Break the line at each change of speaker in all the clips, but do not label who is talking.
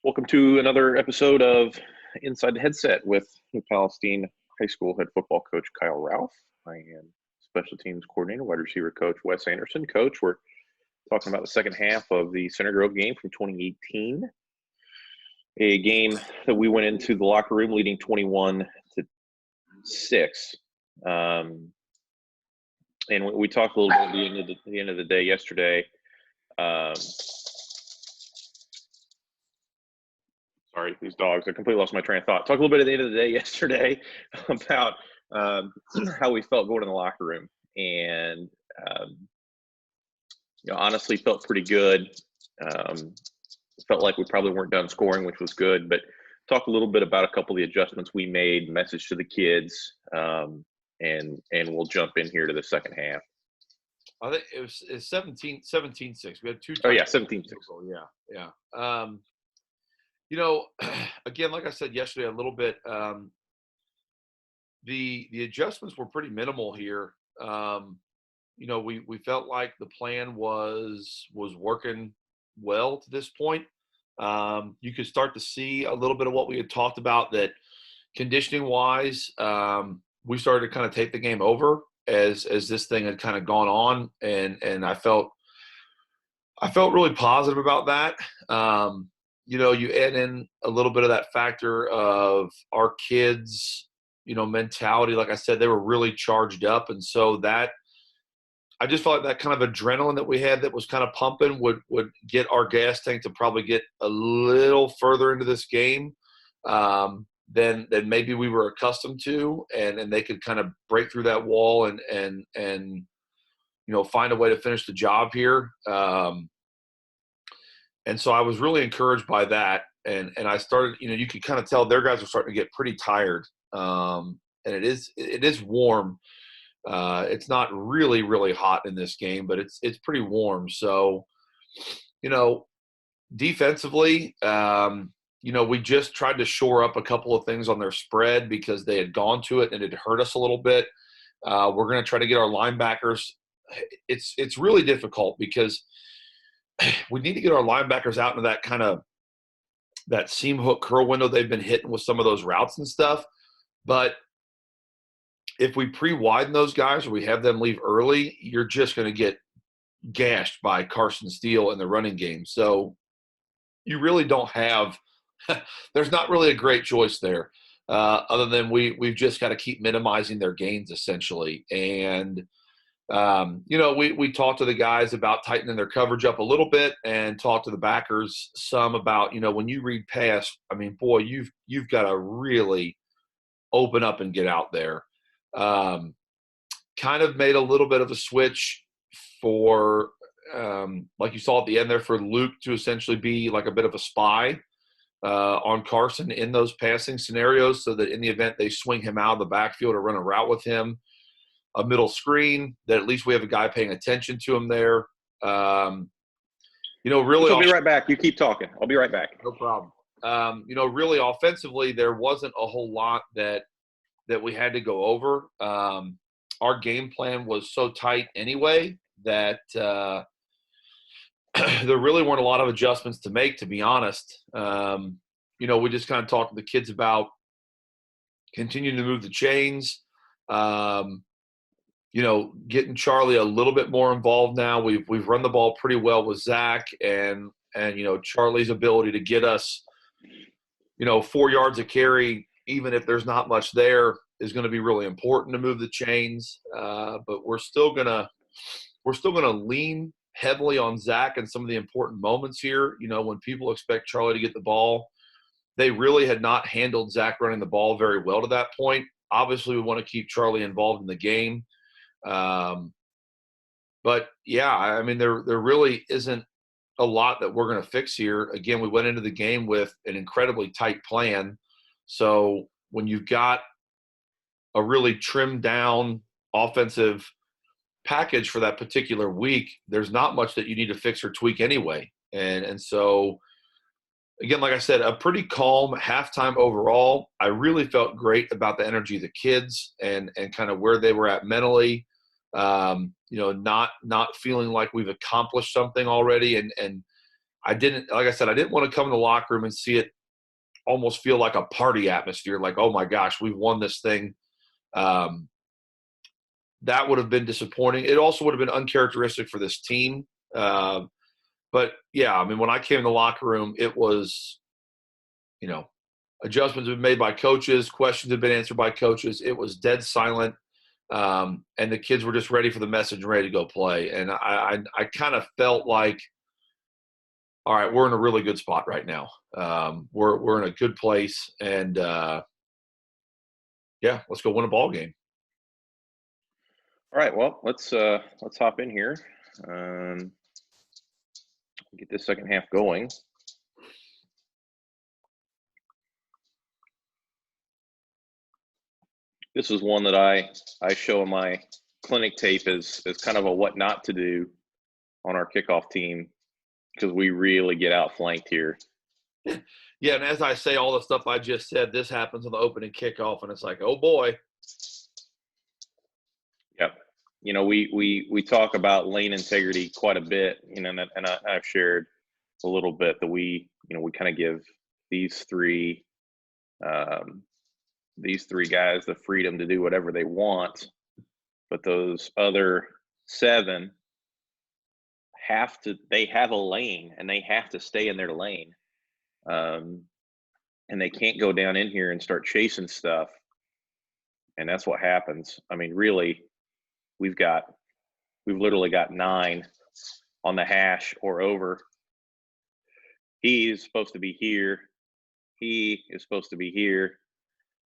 Welcome to another episode of Inside the Headset with Palestine High School head football coach Kyle Ralph. I am special teams coordinator, wide receiver coach Wes Anderson. Coach, we're talking about the second half of the Center Grove game from 2018, a game that we went into the locker room leading 21-6. And we talked a little bit at the end of the day yesterday. Sorry, these dogs. I completely lost my train of thought. Talk a little bit at the end of the day yesterday about how we felt going in the locker room, and honestly felt pretty good. Felt like we probably weren't done scoring, which was good. But talk a little bit about a couple of the adjustments we made, message to the kids, and we'll jump in here to the second half.
I think it's 17-6. We had two.
Oh yeah, 17-6.
Yeah. Again, like I said yesterday, a little bit. The adjustments were pretty minimal here. We felt like the plan was working well to this point. You could start to see a little bit of what we had talked about, that conditioning wise, we started to kind of take the game over as this thing had kind of gone on, and I felt really positive about that. You add in a little bit of that factor of our kids, mentality. Like I said, they were really charged up. And so that, I just felt like that kind of adrenaline that we had that was kind of pumping would get our gas tank to probably get a little further into this game than maybe we were accustomed to. And they could kind of break through that wall and find a way to finish the job here. And so I was really encouraged by that. And I started, you could kind of tell their guys were starting to get pretty tired. And it is warm. It's not really, really hot in this game, but it's pretty warm. So, defensively, we just tried to shore up a couple of things on their spread because they had gone to it and it hurt us a little bit. We're going to try to get our linebackers. It's really difficult because we need to get our linebackers out into that kind of that seam hook curl window they've been hitting with some of those routes and stuff. But if we pre-widen those guys or we have them leave early, you're just going to get gashed by Carson Steele in the running game. So you really don't have – there's not really a great choice there other than we've just got to keep minimizing their gains essentially. And we talked to the guys about tightening their coverage up a little bit and talked to the backers some about, when you read pass, I mean, boy, you've got to really open up and get out there. Kind of made a little bit of a switch for, like you saw at the end there, for Luke to essentially be like a bit of a spy on Carson in those passing scenarios so that in the event they swing him out of the backfield or run a route with him, a middle screen, that at least we have a guy paying attention to him there. Really.
I'll be right back. You keep talking. I'll be right back.
No problem. Really offensively, there wasn't a whole lot that we had to go over. Our game plan was so tight anyway that there really weren't a lot of adjustments to make, to be honest. We just kind of talked to the kids about continuing to move the chains. Getting Charlie a little bit more involved now. We've run the ball pretty well with Zach and Charlie's ability to get us, 4 yards of carry, even if there's not much there, is going to be really important to move the chains. But we're still gonna lean heavily on Zach in some of the important moments here. When people expect Charlie to get the ball, they really had not handled Zach running the ball very well to that point. Obviously, we want to keep Charlie involved in the game. But yeah, I mean, there really isn't a lot that we're going to fix here. Again, we went into the game with an incredibly tight plan. So when you've got a really trimmed down offensive package for that particular week, there's not much that you need to fix or tweak anyway. And so again, like I said, a pretty calm halftime overall. I really felt great about the energy of the kids and kind of where they were at mentally. Not feeling like we've accomplished something already and I didn't, like I said, I didn't want to come in the locker room and see it almost feel like a party atmosphere, like, oh my gosh, we've won this thing. That would have been disappointing. It also would have been uncharacteristic for this team. But yeah, I mean, when I came in the locker room, it was, adjustments have been made by coaches, questions have been answered by coaches. It was dead silent. And the kids were just ready for the message and ready to go play. And I kind of felt like, all right, we're in a really good spot right now. We're in a good place, and let's go win a ball game.
All right, well, let's hop in here. Get this second half going. This is one that I show in my clinic tape as kind of a what not to do on our kickoff team, because we really get outflanked here.
Yeah, and as I say all the stuff I just said, this happens on the opening kickoff, and it's like, oh boy.
Yep. We talk about lane integrity quite a bit, and I've shared a little bit that we kind of give these three guys the freedom to do whatever they want, but those other 7 they have a lane and they have to stay in their lane. And they can't go down in here and start chasing stuff. And that's what happens. I mean, really, we've literally got 9 on the hash or over. He's supposed to be here. He is supposed to be here.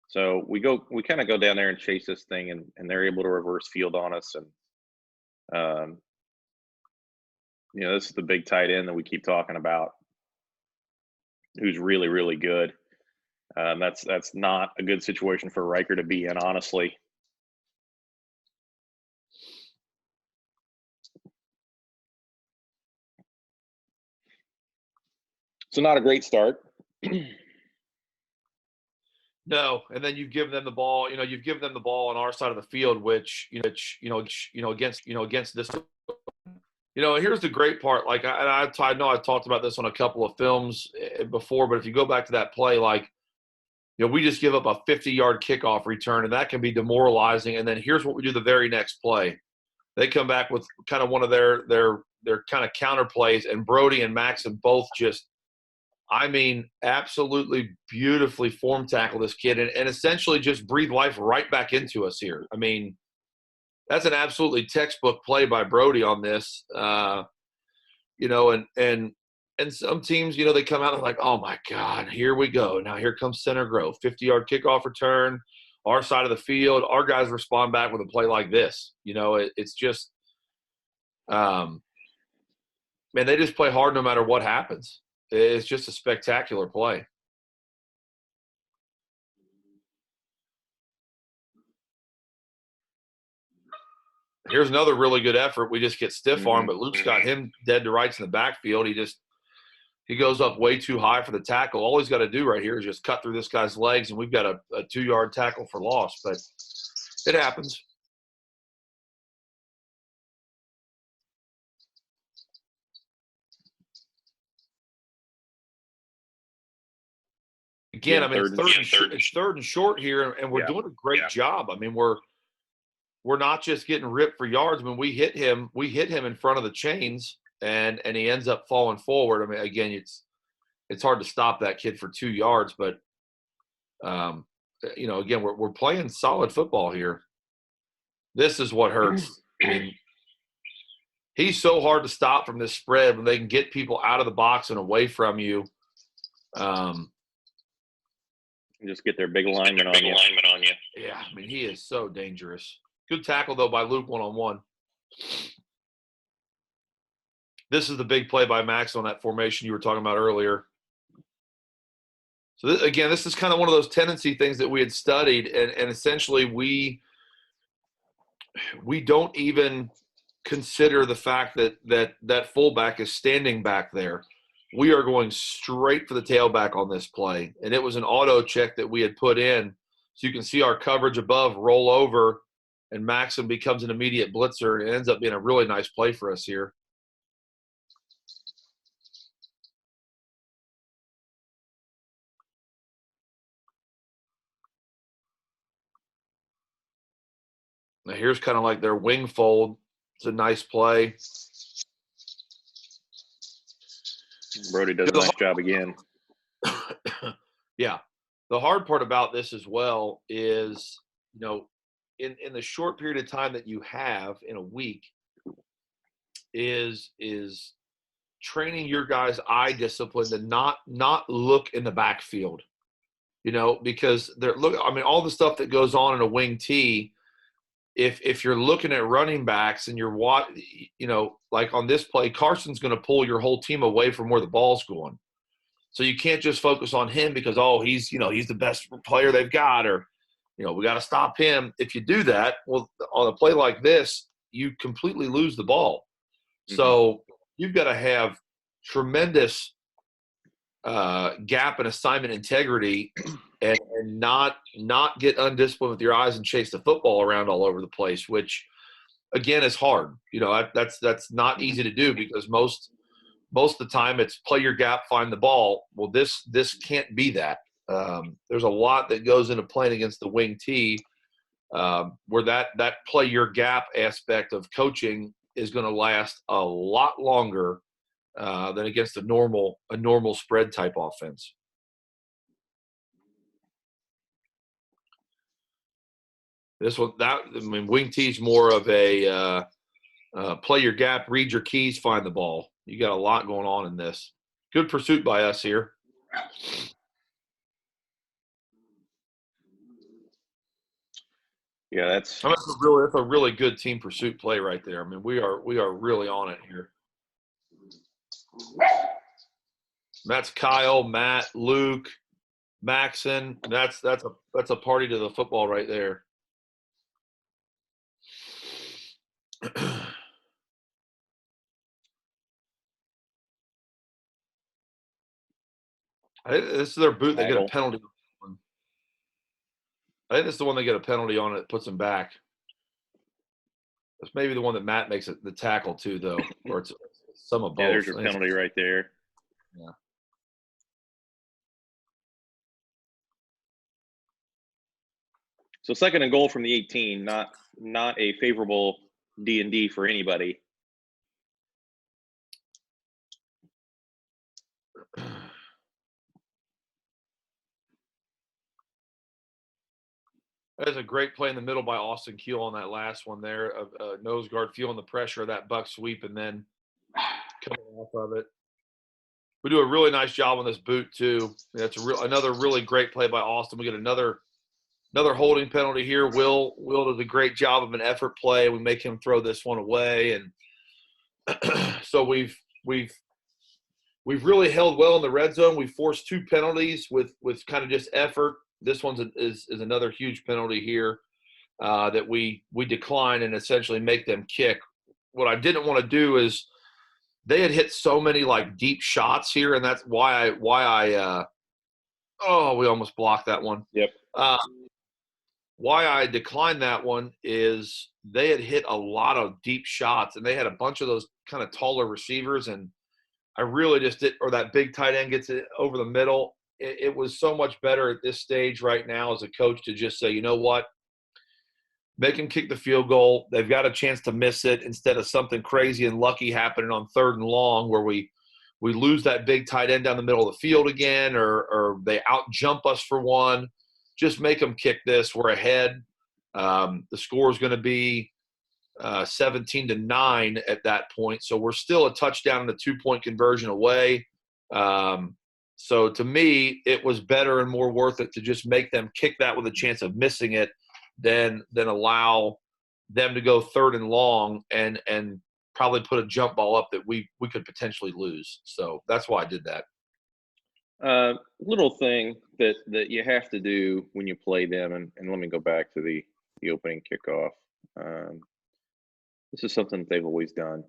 So we kind of go down there and chase this thing, and they're able to reverse field on us. And, this is the big tight end that we keep talking about, who's really, really good. That's not a good situation for Riker to be in, honestly. So not a great start.
No, and then you've given them the ball. You've given them the ball on our side of the field, which against this. Here's the great part. Like I know I've talked about this on a couple of films before, but if you go back to that play, like, we just give up a 50-yard kickoff return, and that can be demoralizing. And then here's what we do the very next play. They come back with kind of one of their kind of counter plays, and Brody and Maxon both just, absolutely beautifully form tackle this kid and essentially just breathe life right back into us here. I mean, that's an absolutely textbook play by Brody on this. And some teams, they come out and like, oh my God, here we go. Now here comes Center Grove, 50-yard kickoff return, our side of the field. Our guys respond back with a play like this. It's just, man, they just play hard no matter what happens. It's just a spectacular play. Here's another really good effort. We just get stiff arm, but Luke's got him dead to rights in the backfield. He goes up way too high for the tackle. All he's got to do right here is just cut through this guy's legs, and we've got a 2-yard tackle for loss. But it happens. Again, it's third and short here, and we're doing a great job. I mean, we're not just getting ripped for yards. I mean, we hit him in front of the chains, and he ends up falling forward. I mean, again, it's hard to stop that kid for 2 yards, but again, we're playing solid football here. This is what hurts. I mean, he's so hard to stop from this spread when they can get people out of the box and away from you.
Just get their big lineman on you.
Yeah, I mean, he is so dangerous. Good tackle, though, by Luke one-on-one. This is the big play by Max on that formation you were talking about earlier. So, this is kind of one of those tendency things that we had studied, and essentially we don't even consider the fact that fullback is standing back there. We are going straight for the tailback on this play, and it was an auto check that we had put in. So you can see our coverage above roll over, and Maxim becomes an immediate blitzer. It ends up being a really nice play for us here. Now here's kind of like their wing fold. It's a nice play.
Brody does a nice job again.
Yeah. The hard part about this as well is, in the short period of time that you have in a week is training your guys' eye discipline to not look in the backfield, because all the stuff that goes on in a wing tee, if you're looking at running backs and you're like on this play, Carson's going to pull your whole team away from where the ball's going. So you can't just focus on him because, he's the best player they've got, or, we got to stop him. If you do that, well, on a play like this, you completely lose the ball. Mm-hmm. So you've got to have tremendous gap and assignment integrity and not get undisciplined with your eyes and chase the football around all over the place, which, again, is hard. That's not easy to do because most of the time it's play your gap, find the ball. Well, this can't be that. There's a lot that goes into playing against the wing tee, where that play your gap aspect of coaching is going to last a lot longer than against a normal spread type offense. Wing tee's more of a play your gap, read your keys, find the ball. You got a lot going on in this. Good pursuit by us here.
Yeah, that's
a really good team pursuit play right there. We are really on it here. That's Kyle, Matt, Luke, Maxon. That's a party to the football right there. This is their boot. They get a penalty. I think this is the one they get a penalty on. It puts them back. That's maybe the one that Matt makes the tackle to, though, or it's some of both.
Yeah, there's your penalty right there.
Yeah.
So 2nd and goal from the 18, not a favorable D&D for anybody.
That is a great play in the middle by Austin Keel on that last one there. Nose guard feeling the pressure of that buck sweep and then coming off of it. We do a really nice job on this boot too. That's another really great play by Austin. We get another holding penalty here. Will does a great job of an effort play. We make him throw this one away, and so we've really held well in the red zone. We forced 2 penalties with kind of just effort. This one's is another huge penalty here that we decline and essentially make them kick. What I didn't want to do is they had hit so many like deep shots here, and that's why I we almost blocked that one.
Yep.
Why I declined that one is they had hit a lot of deep shots, and they had a bunch of those kind of taller receivers, and I really just did, or that big tight end gets it over the middle. It was so much better at this stage right now as a coach to just say, you know what, make them kick the field goal. They've got a chance to miss it instead of something crazy and lucky happening on 3rd and long where we lose that big tight end down the middle of the field again, or they out jump us for one. Just make them kick this. We're ahead. The score is going to be 17-9 at that point. So we're still a touchdown and a 2-point conversion away. So to me, it was better and more worth it to just make them kick that with a chance of missing it than allow them to go 3rd and long and probably put a jump ball up that we could potentially lose. So that's why I did that.
Little thing that you have to do when you play them, and let me go back to the opening kickoff. This is something that they've always done.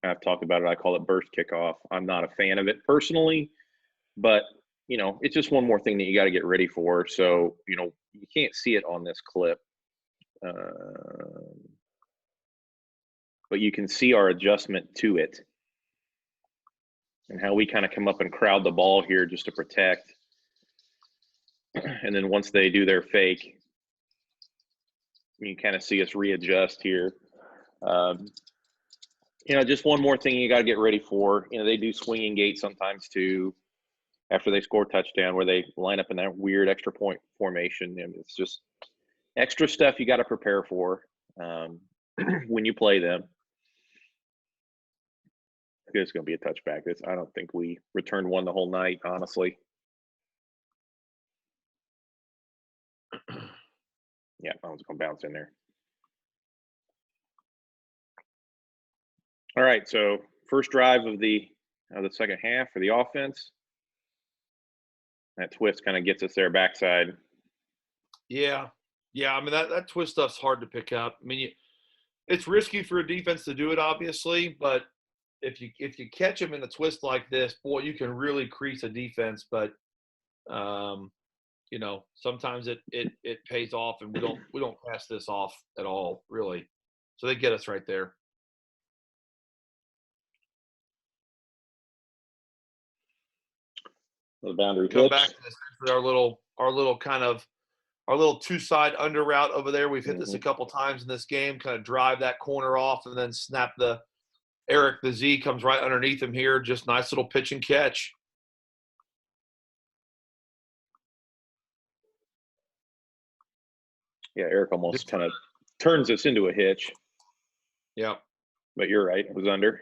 I've talked about it. I call it burst kickoff. I'm not a fan of it personally, but it's just one more thing that you got to get ready for. So you can't see it on this clip, but you can see our adjustment to it and how we kind of come up and crowd the ball here just to protect. And then once they do their fake, You kind of see us readjust here. Just one more thing you got to get ready for. They do swinging gate sometimes too after they score a touchdown where they line up in that weird extra point formation. And it's just extra stuff you got to prepare for when you play them. It's going to be a touchback. I don't think we returned one the whole night, honestly. Yeah, that one's going to bounce in there. All right, so first drive of the second half for the offense. That twist kind of gets us their backside.
Yeah. I mean, that twist stuff's hard to pick up. I mean, it's risky for a defense to do it, obviously, but if you catch them in a twist like this, boy, you can really crease a defense. But sometimes it pays off, and we don't pass this off at all, really. So they get us right there.
The boundary
Come
pitch.
back to our little two-side under route over there. We've hit this a couple times in this game. Kind of drive that corner off and then snap Eric the Z comes right underneath him here. Just nice little pitch and catch.
Yeah, Eric almost kind of turns us into a hitch.
Yeah.
But you're right. It was under.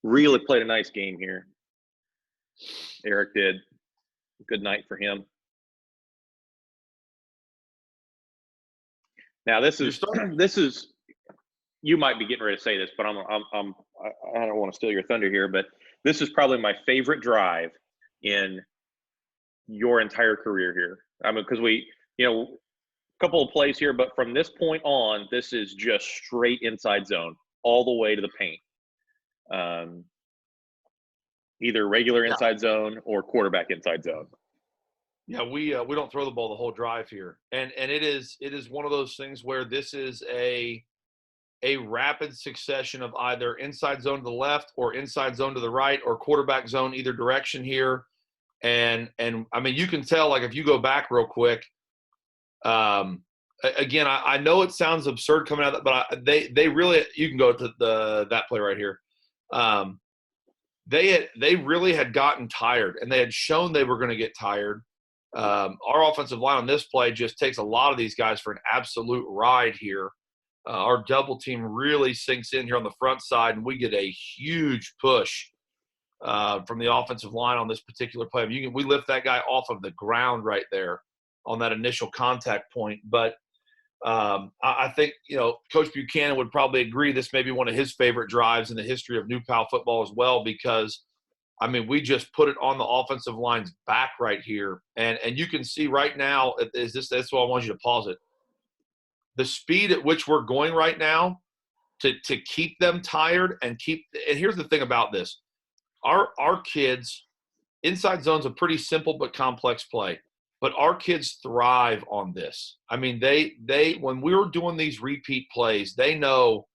Really played a nice game here. Eric did. Good night for him. Now this is you might be getting ready to say this, but I don't want to steal your thunder here, but this is probably my favorite drive in your entire career here. I mean, because a couple of plays here, but from this point on, this is just straight inside zone all the way to the paint. Either regular inside zone or quarterback inside zone.
Yeah, we don't throw the ball the whole drive here, and it is one of those things where this is a rapid succession of either inside zone to the left or inside zone to the right or quarterback zone either direction here, and I mean you can tell, like, if you go back real quick. Again, I know it sounds absurd coming out, but they really, you can go to that play right here. They really had gotten tired, and they had shown they were going to get tired. Our offensive line on this play just takes a lot of these guys for an absolute ride here. Our double team really sinks in here on the front side, and we get a huge push from the offensive line on this particular play. We lift that guy off of the ground right there on that initial contact point. But I think, Coach Buchanan would probably agree this may be one of his favorite drives in the history of New Pal football as well, because, I mean, we just put it on the offensive line's back right here. And you can see right now, that's why I want you to pause it. The speed at which we're going right now to keep them tired and here's the thing about this. Our kids, inside zone's a pretty simple but complex play. But our kids thrive on this. I mean, they when we were doing these repeat plays, they know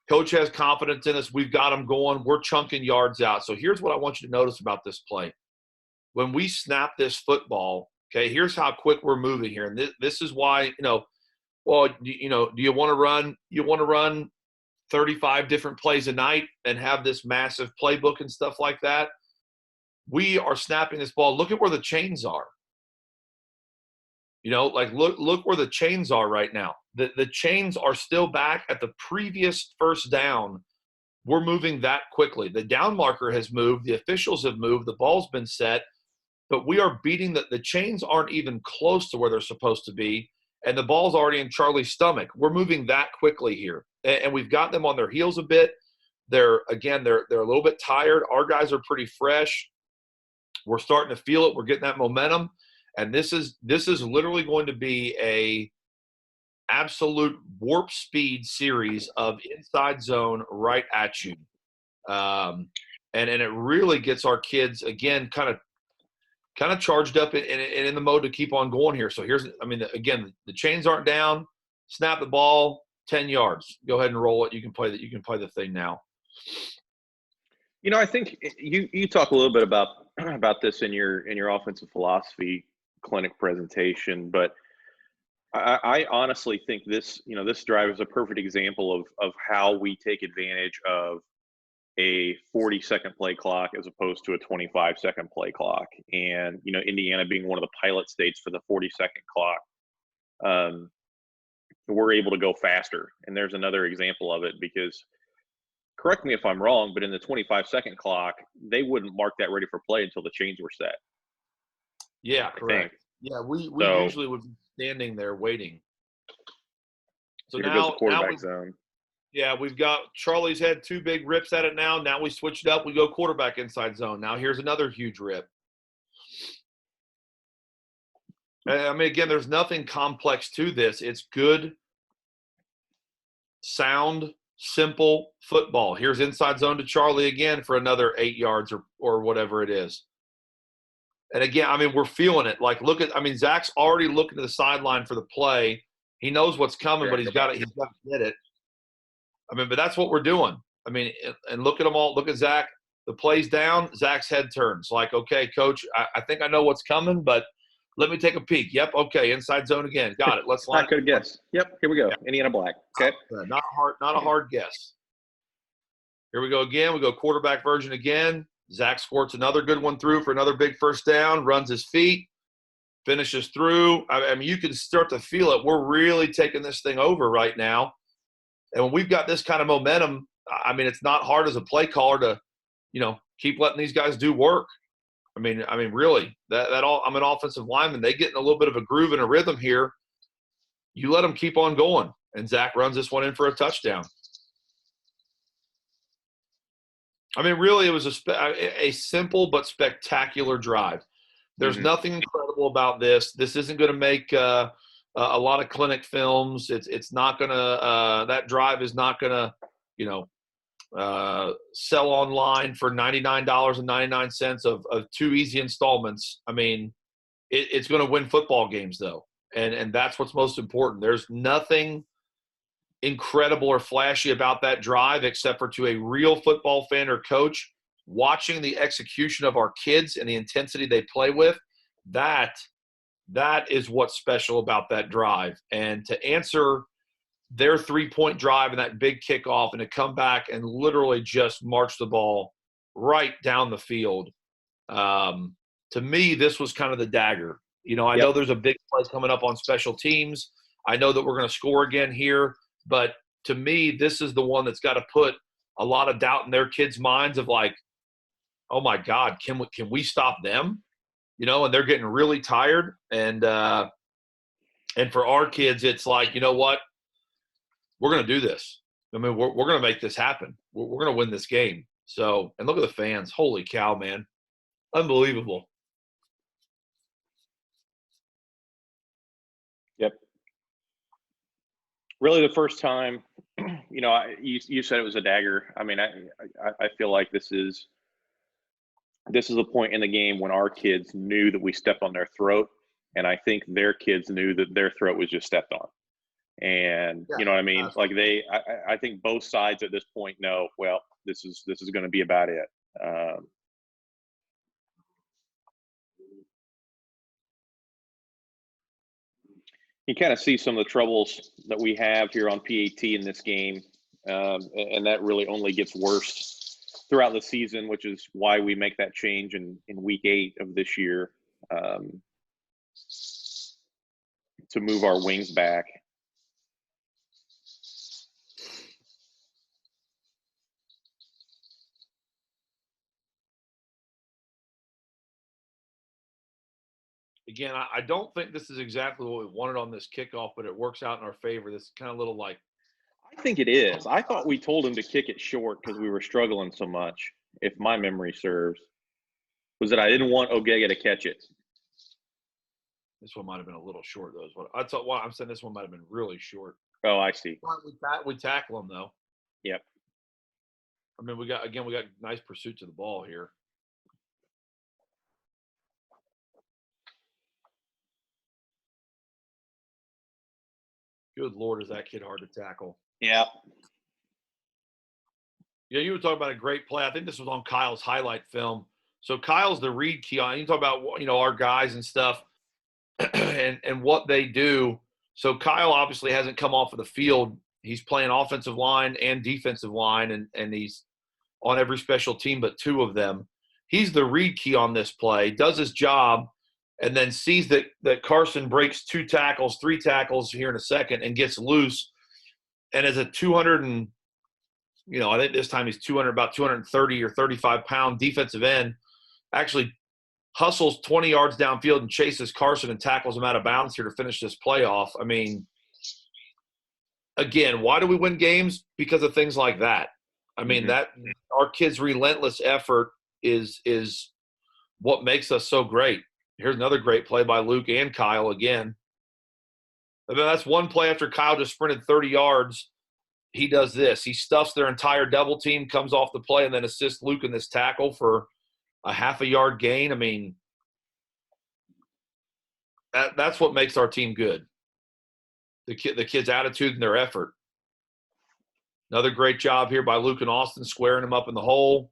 Coach has confidence in us. We've got them going. We're chunking yards out. So here's what I want you to notice about this play. When we snap this football, okay, here's how quick we're moving here. And this is why, do you want to run? You want to run 35 different plays a night and have this massive playbook and stuff like that? We are snapping this ball. Look at where the chains are. Look where the chains are right now. The chains are still back at the previous first down. We're moving that quickly. The down marker has moved. The officials have moved. The ball's been set. But we are beating the chains aren't even close to where they're supposed to be. And the ball's already in Charlie's stomach. We're moving that quickly here. And we've got them on their heels a bit. They're a little bit tired. Our guys are pretty fresh. We're starting to feel it. We're getting that momentum. And this is literally going to be a absolute warp speed series of inside zone right at you. And it really gets our kids, again, kind of charged up and in the mode to keep on going here. So again, the chains aren't down. Snap the ball, 10 yards. Go ahead and roll it. You can play the thing now.
I think you talk a little bit about this in your offensive philosophy clinic presentation, but I honestly think this drive is a perfect example of how we take advantage of a 40-second play clock as opposed to a 25-second play clock. And, Indiana being one of the pilot states for the 40-second clock, um, we're able to go faster. And there's another example of it because, correct me if I'm wrong, but in the 25-second clock, they wouldn't mark that ready for play until the chains were set,
Yeah,
I think.
correct. Yeah, we
So,
usually would be standing there waiting. So
so here goes the
now
quarterback
we
zone.
yeah, we've got Charlie's had two big rips at it now. Now we switched it up. We go quarterback inside zone. Now here's another huge rip. I mean, again, there's nothing complex to this. It's good, sound, simple football. Here's inside zone to Charlie again for another 8 yards or whatever it is. And again, I mean, we're feeling it. Like, Zach's already looking to the sideline for the play. He knows what's coming, but he's got to get it. I mean, but that's what we're doing. I mean, and look at them all. Look at Zach. The play's down. Zach's head turns. Like, okay, coach, I think I know what's coming, but let me take a peek. Yep, okay, inside zone again. Got it. Let's line
I could have guessed. Yep, here we go.
Yeah.
Indiana Black. Okay.
Not a hard guess. Here we go again. We go quarterback version again. Zach squirts another good one through for another big first down, runs his feet, finishes through. I mean, you can start to feel it. We're really taking this thing over right now. And when we've got this kind of momentum, I mean, it's not hard as a play caller to, keep letting these guys do work. I mean, really, that all. I'm an offensive lineman. They get in a little bit of a groove and a rhythm here. You let them keep on going, and Zach runs this one in for a touchdown. I mean, really, it was a simple but spectacular drive. There's nothing incredible about this. This isn't going to make a lot of clinic films. It's not going to that drive is not going to sell online for $99.99 of two easy installments. I mean, it's going to win football games though, and that's what's most important. There's nothing incredible or flashy about that drive except for to a real football fan or coach watching the execution of our kids and the intensity they play with. That is what's special about that drive. And to answer their 3-point drive and that big kickoff and to come back and literally just march the ball right down the field. To me, this was kind of the dagger. I know there's a big play coming up on special teams. I know that we're going to score again here, but to me, this is the one that's got to put a lot of doubt in their kids' minds of like, oh my God, can we stop them? And they're getting really tired. And for our kids, it's like, you know what? We're going to do this. I mean, we're going to make this happen. We're going to win this game. So, and look at the fans. Holy cow, man. Unbelievable.
Yep. Really the first time, you said it was a dagger. I mean, I feel like this is a point in the game when our kids knew that we stepped on their throat. And I think their kids knew that their throat was just stepped on. And you know what I mean? Like I think both sides at this point know, well, this is going to be about it. You kind of see some of the troubles that we have here on PAT in this game. And that really only gets worse throughout the season, which is why we make that change in week 8 of this year to move our wings back.
Again, I don't think this is exactly what we wanted on this kickoff, but it works out in our favor. This kind of little like.
I think it is. I thought we told him to kick it short because we were struggling so much, if my memory serves, was that I didn't want Ogega to catch it.
This one might have been a little short, though. I thought. Well, I'm saying this one might have been really short.
Oh, I see.
We tackle them though.
Yep.
I mean, we got nice pursuits of the ball here. Good Lord, is that kid hard to tackle?
Yeah.
Yeah, you were talking about a great play. I think this was on Kyle's highlight film. So Kyle's the read key on. You talk about our guys and stuff, and what they do. So Kyle obviously hasn't come off of the field. He's playing offensive line and defensive line, and he's on every special team but two of them. He's the read key on this play, does his job, and then sees that Carson breaks 3 tackles here in a second and gets loose. And as a 200 and, I think this time he's about 230 or 35-pound defensive end, actually hustles 20 yards downfield and chases Carson and tackles him out of bounds here to finish this playoff. I mean, again, why do we win games? Because of things like that. I mean, that our kids' relentless effort is what makes us so great. Here's another great play by Luke and Kyle again. I mean, that's one play after Kyle just sprinted 30 yards. He does this. He stuffs their entire double team, comes off the play, and then assists Luke in this tackle for a half a yard gain. I mean, that's what makes our team good. The kids' attitude and their effort. Another great job here by Luke and Austin squaring him up in the hole.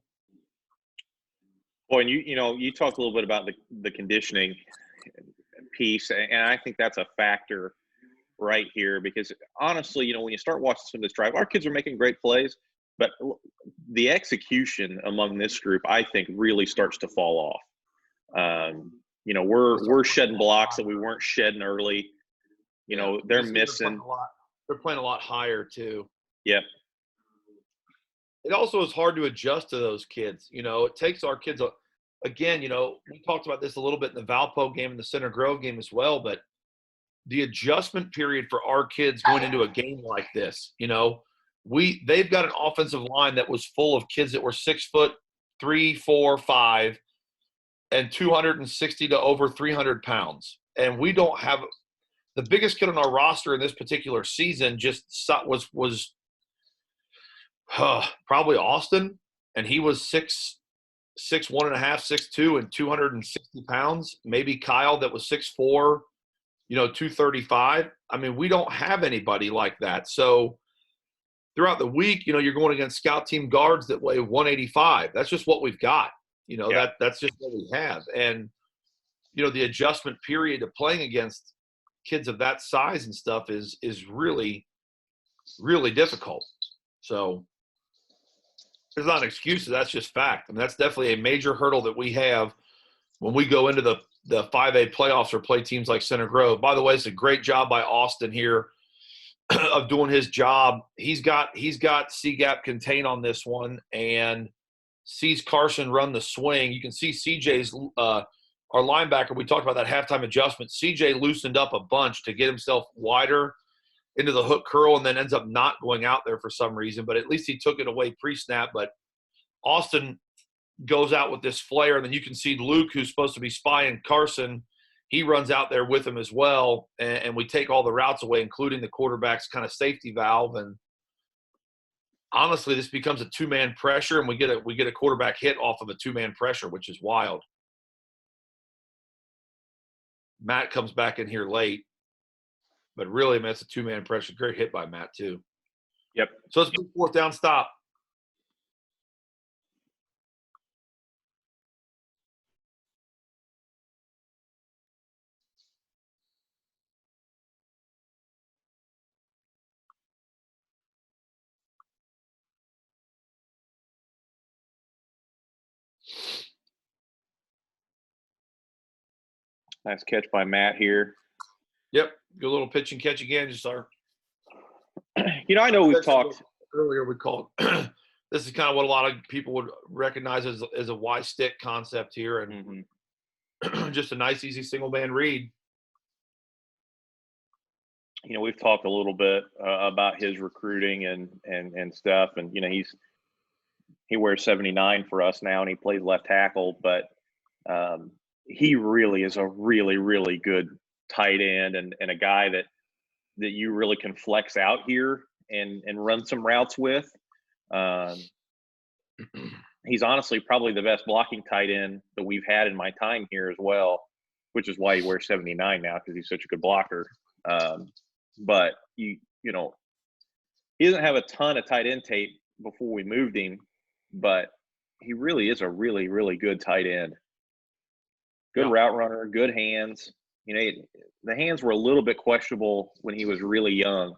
Well, and you talked a little bit about the conditioning piece, and I think that's a factor right here because honestly, when you start watching some of this drive, our kids are making great plays, but the execution among this group, I think, really starts to fall off. We're shedding blocks that we weren't shedding early. They're missing.
They're playing a lot higher too.
Yep.
It also is hard to adjust to those kids. It takes our kids again, we talked about this a little bit in the Valpo game and the Center Grove game as well, but the adjustment period for our kids going into a game like this, they've got an offensive line that was full of kids that were 6'3", 4, 5, and 260 to over 300 pounds. And we don't have the biggest kid on our roster in this particular season was probably Austin, and he was 6'1.5", 6'2", and 260 pounds. Maybe Kyle that was 6'4", 235. I mean, we don't have anybody like that. So throughout the week, you're going against scout team guards that weigh 185. That's just what we've got. That's just what we have. And, the adjustment period of playing against kids of that size and stuff is really, really difficult. So there's not excuses. That's just fact. I mean, that's definitely a major hurdle that we have when we go into the 5A playoffs or play teams like Center Grove. By the way, it's a great job by Austin here of doing his job. He's got C-gap contain on this one and sees Carson run the swing. You can see CJ's our linebacker. We talked about that halftime adjustment. CJ loosened up a bunch to get himself wider into the hook curl and then ends up not going out there for some reason, but at least he took it away pre-snap. But Austin goes out with this flare, and then you can see Luke, who's supposed to be spying Carson, he runs out there with him as well, and we take all the routes away, including the quarterback's kind of safety valve. And honestly, this becomes a two-man pressure, and we get a quarterback hit off of a two-man pressure, which is wild. Matt comes back in here late, but really, man, it's a two-man pressure. Great hit by Matt too.
Yep.
So it's a 4th down stop.
Nice catch by Matt here.
Yep. Good little pitch and catch again. Just our.
I know we've talked
earlier. We called this is kind of what a lot of people would recognize as a Y stick concept here, and just a nice, easy single man read.
We've talked a little bit about his recruiting and stuff, and he wears 79 for us now, and he plays left tackle, but he really is a really, really good tight end and a guy that you really can flex out here and run some routes with. He's honestly probably the best blocking tight end that we've had in my time here as well, which is why he wears 79 now, because he's such a good blocker. But he doesn't have a ton of tight end tape before we moved him, but he really is a really, really good tight end. Good route runner, good hands. the hands were a little bit questionable when he was really young.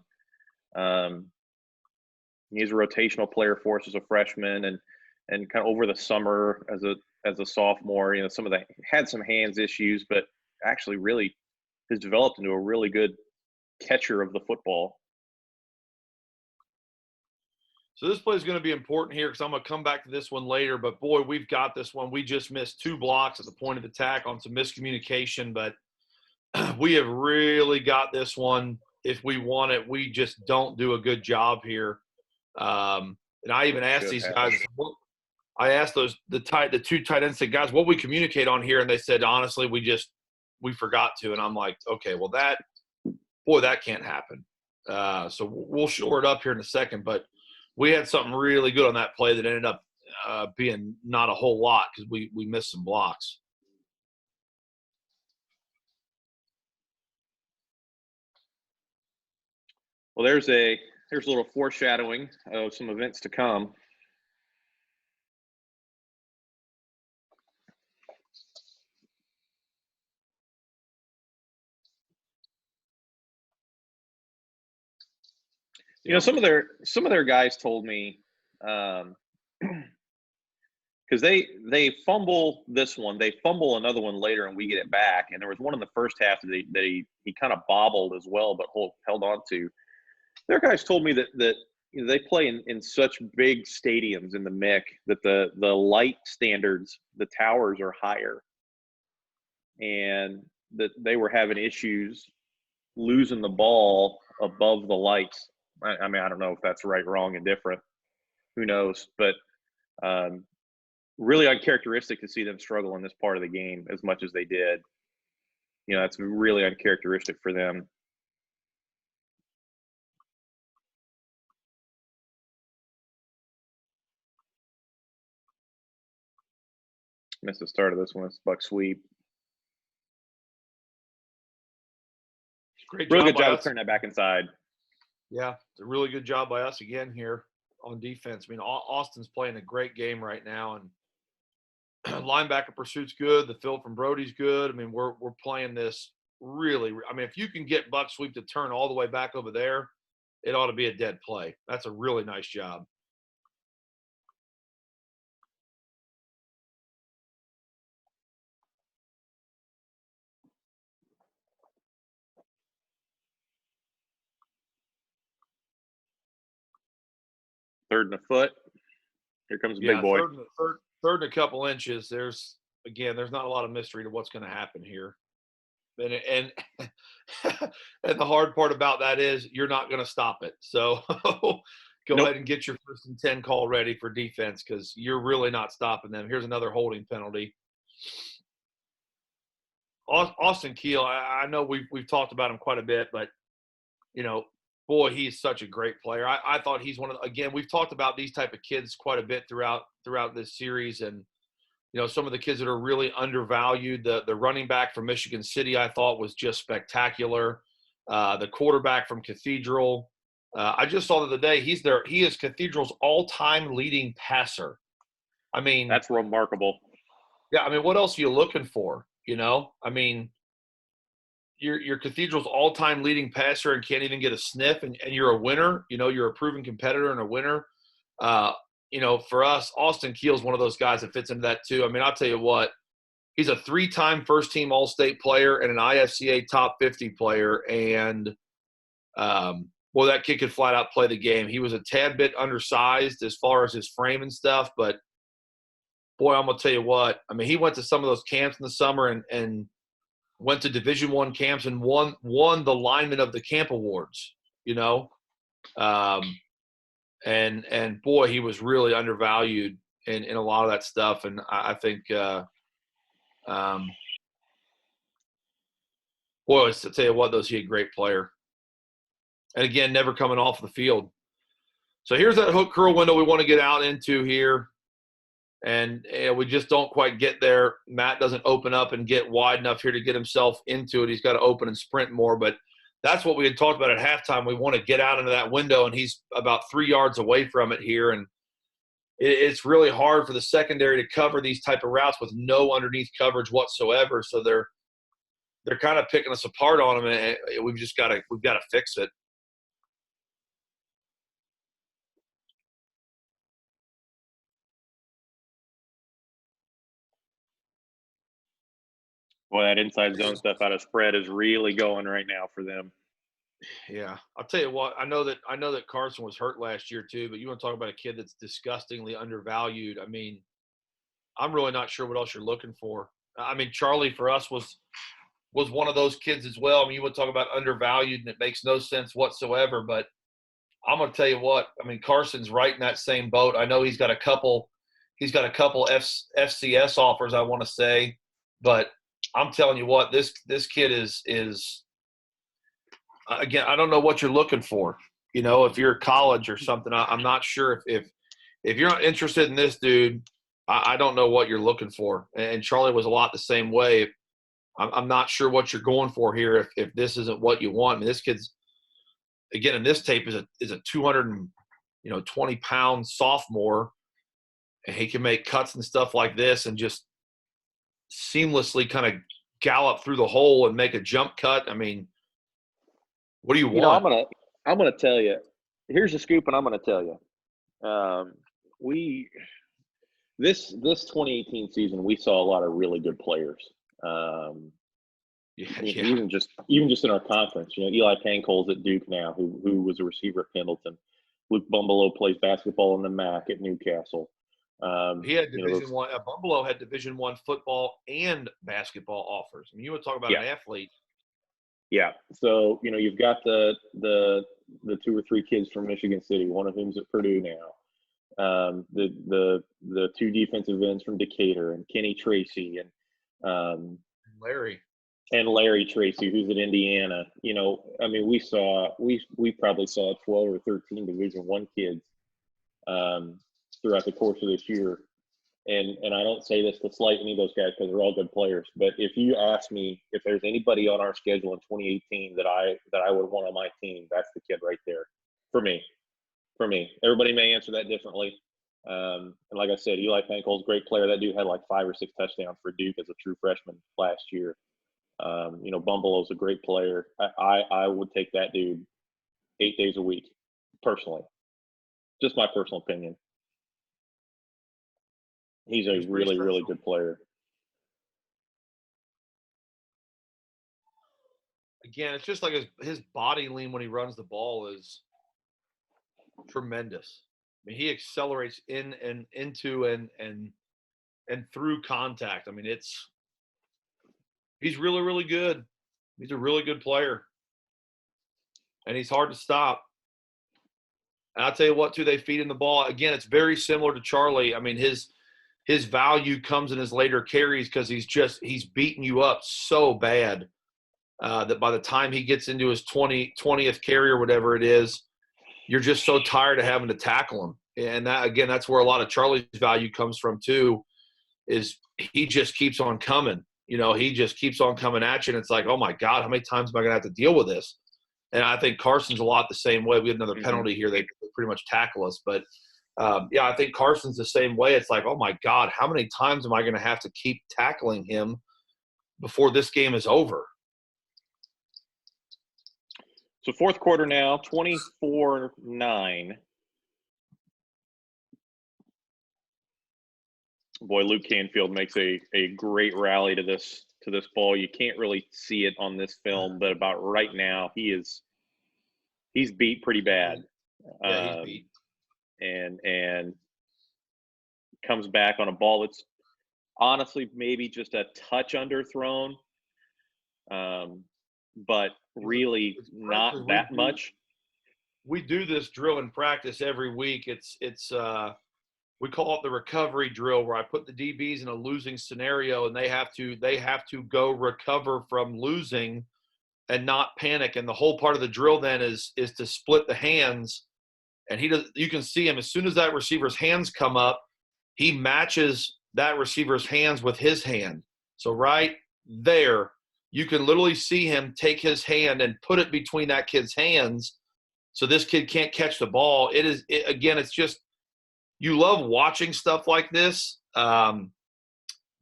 He's a rotational player for us as a freshman, and kind of over the summer as a sophomore, some of the had some hands issues, but actually really has developed into a really good catcher of the football.
So this play is going to be important here because I'm going to come back to this one later. But, boy, we've got this one. We just missed 2 blocks at the point of attack on some miscommunication. But we have really got this one. If we want it, we just don't do a good job here. And I even asked these guys – I asked the 2 tight ends, said, guys, what we communicate on here? And they said, honestly, we forgot to. And I'm like, okay, well, that can't happen. So we'll shore it up here in a second. But we had something really good on that play that ended up being not a whole lot because we missed some blocks.
Well, there's a little foreshadowing of some events to come. Some of their guys told me, because they fumble this one, they fumble another one later, and we get it back. And there was one in the first half that he kind of bobbled as well, but held on to. Their guys told me that they play in such big stadiums in the MIC that the light standards, the towers are higher, and that they were having issues losing the ball above the lights. I mean, I don't know if that's right, wrong, and different. Who knows? But really uncharacteristic to see them struggle in this part of the game as much as they did. That's really uncharacteristic for them. Missed the start of this one. It's buck sweep.
Great
real good job of turning that back inside.
Yeah, it's a really good job by us again here on defense. I mean, Austin's playing a great game right now, and linebacker pursuit's good. The field from Brody's good. I mean, we're playing this really. I mean, if you can get buck sweep to turn all the way back over there, it ought to be a dead play. That's a really nice job.
Third and a foot. Here comes the big boy.
Third and a couple inches. There's not a lot of mystery to what's going to happen here. And and the hard part about that is you're not going to stop it. So go ahead and get your 1st and 10 call ready for defense because you're really not stopping them. Here's another holding penalty. Austin Keel, I know we've talked about him quite a bit, but boy, he's such a great player. I thought he's one of again, we've talked about these type of kids quite a bit throughout this series, and some of the kids that are really undervalued. The running back from Michigan City, I thought, was just spectacular. The quarterback from Cathedral, I just saw the other day, he is Cathedral's all-time leading passer. I mean,
that's remarkable.
Yeah, I mean, what else are you looking for? I mean, you're Cathedral's all-time leading passer and can't even get a sniff, and you're a winner. You're a proven competitor and a winner. For us, Austin Keel's one of those guys that fits into that too. I mean, I'll tell you what, he's a 3-time first-team All-State player and an IFCA top 50 player, and that kid could flat out play the game. He was a tad bit undersized as far as his frame and stuff, but boy, I'm gonna tell you what. I mean, he went to some of those camps in the summer and went to Division I camps and won the Lineman of the Camp awards. And boy, he was really undervalued in a lot of that stuff. And I think, boy, to tell you what, he a great player. And again, never coming off the field. So here's that hook curl window we want to get out into here. And we just don't quite get there. Matt doesn't open up and get wide enough here to get himself into it. He's got to open and sprint more. But that's what we had talked about at halftime. We want to get out into that window, and he's about 3 yards away from it here. And it's really hard for the secondary to cover these type of routes with no underneath coverage whatsoever. So they're they're kind of picking us apart on him, and we've got to fix it.
Well, that inside zone stuff out of spread is really going right now for them.
Yeah, I'll tell you what. I know that Carson was hurt last year too, but you want to talk about a kid that's disgustingly undervalued. I mean, I'm really not sure what else you're looking for. I mean, Charlie for us was one of those kids as well. I mean, you would talk about undervalued, and it makes no sense whatsoever. But I'm going to tell you what. I mean, Carson's right in that same boat. I know he's got a couple FCS offers, I want to say, but I'm telling you what, this kid is again. I don't know what you're looking for. You know, if you're college or something, I'm not sure if you're not interested in this dude. I don't know what you're looking for. And Charlie was a lot the same way. I'm not sure what you're going for here if this isn't what you want. I mean, this kid's, again, in this tape is a 220-pound sophomore, and he can make cuts and stuff like this and just seamlessly kind of gallop through the hole and make a jump cut. I mean, what do you want?
I'm gonna tell you. Here's the scoop, and I'm gonna tell you. This 2018 season, we saw a lot of really good players. Even just in our conference, Eli Pankold's at Duke now, who was a receiver at Pendleton. Luke Bumbelow plays basketball in the MAC at Newcastle.
He had Division One. Bumbelow had Division I football and basketball offers. I mean, you would talk about an athlete.
Yeah. So you've got the 2 or 3 kids from Michigan City, one of whom's at Purdue now. The 2 defensive ends from Decatur, and Kenny Tracy, and Larry Tracy, who's at Indiana. I mean, we probably saw 12 or 13 Division I kids throughout the course of this year. And I don't say this to slight any of those guys because they're all good players. But if you ask me if there's anybody on our schedule in 2018 that I would want on my team, that's the kid right there for me. Everybody may answer that differently. And like I said, Eli Pankold's a great player. That dude had like 5 or 6 touchdowns for Duke as a true freshman last year. Bumbalow's a great player. I would take that dude 8 days a week, personally. Just my personal opinion. He's a really, really good player.
Again, it's just like his body lean when he runs the ball is tremendous. I mean, he accelerates in and into and through contact. I mean, he's really, really good. He's a really good player, and he's hard to stop. And I'll tell you what, too, they feed him the ball. Again, it's very similar to Charlie. I mean, his value comes in his later carries because he's beating you up so bad that by the time he gets into his 20th carry or whatever it is, you're just so tired of having to tackle him. And that's where a lot of Charlie's value comes from too, is he just keeps on coming. He just keeps on coming at you, and it's like, oh my God, how many times am I going to have to deal with this? And I think Carson's a lot the same way. We had another penalty here. They pretty much tackle us. But, I think Carson's the same way. It's like, oh, my God, how many times am I going to have to keep tackling him before this game is over?
So fourth quarter now, 24-9. Boy, Luke Canfield makes a great rally to this ball. You can't really see it on this film, but about right now, he's beat pretty bad.
Yeah, he's beat.
And comes back on a ball that's honestly maybe just a touch underthrown, but really not that much.
We do this drill in practice every week. It's we call it the recovery drill, where I put the DBs in a losing scenario, and they have to go recover from losing and not panic. And the whole part of the drill then is to split the hands. And you can see him as soon as that receiver's hands come up, he matches that receiver's hands with his hand. So right there, you can literally see him take his hand and put it between that kid's hands, so this kid can't catch the ball. Again, it's just, you love watching stuff like this.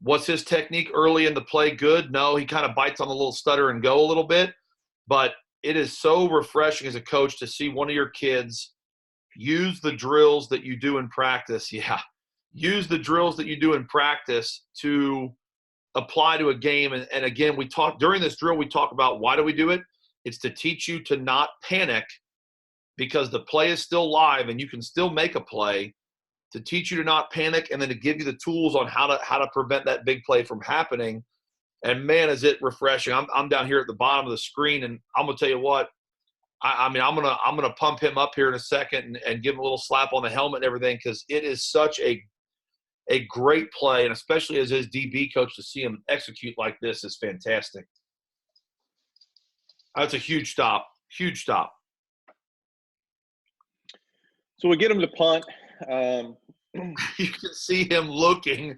Was his technique early in the play good? No, he kind of bites on the little stutter and go a little bit. But it is so refreshing as a coach to see one of your kids use the drills that you do in practice. Yeah, use the drills that you do in practice to apply to a game. And again, we talk during this drill, we talk about why do we do it? It's to teach you to not panic because the play is still live and you can still make a play, to teach you to not panic, and then to give you the tools on how to prevent that big play from happening. And man, is it refreshing. I'm down here at the bottom of the screen, and I'm gonna tell you what, I mean, I'm gonna pump him up here in a second and give him a little slap on the helmet and everything, because it is such a great play, and especially as his DB coach, to see him execute like this is fantastic. That's a huge stop. Huge stop.
So we get him to punt.
You can see him looking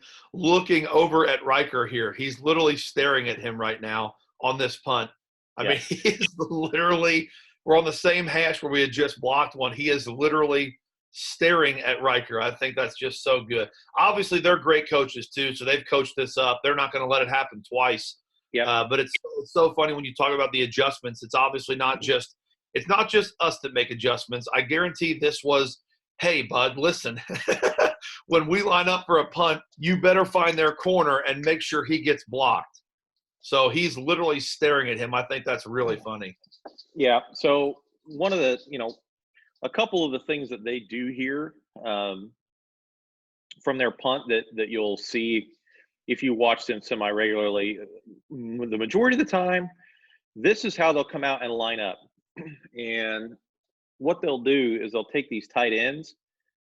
over at Riker here. He's literally staring at him right now on this punt. I mean, he's literally – we're on the same hash where we had just blocked one. He is literally staring at Riker. I think that's just so good. Obviously, they're great coaches too, so they've coached this up. They're not going to let it happen twice.
Yeah.
But it's so funny when you talk about the adjustments. It's obviously not just us that make adjustments. I guarantee this was, hey, bud, listen, when we line up for a punt, you better find their corner and make sure he gets blocked. So he's literally staring at him. I think that's really funny.
Yeah. So one of the, a couple of the things that they do here from their punt that you'll see if you watch them semi-regularly, the majority of the time, this is how they'll come out and line up. And what they'll do is they'll take these tight ends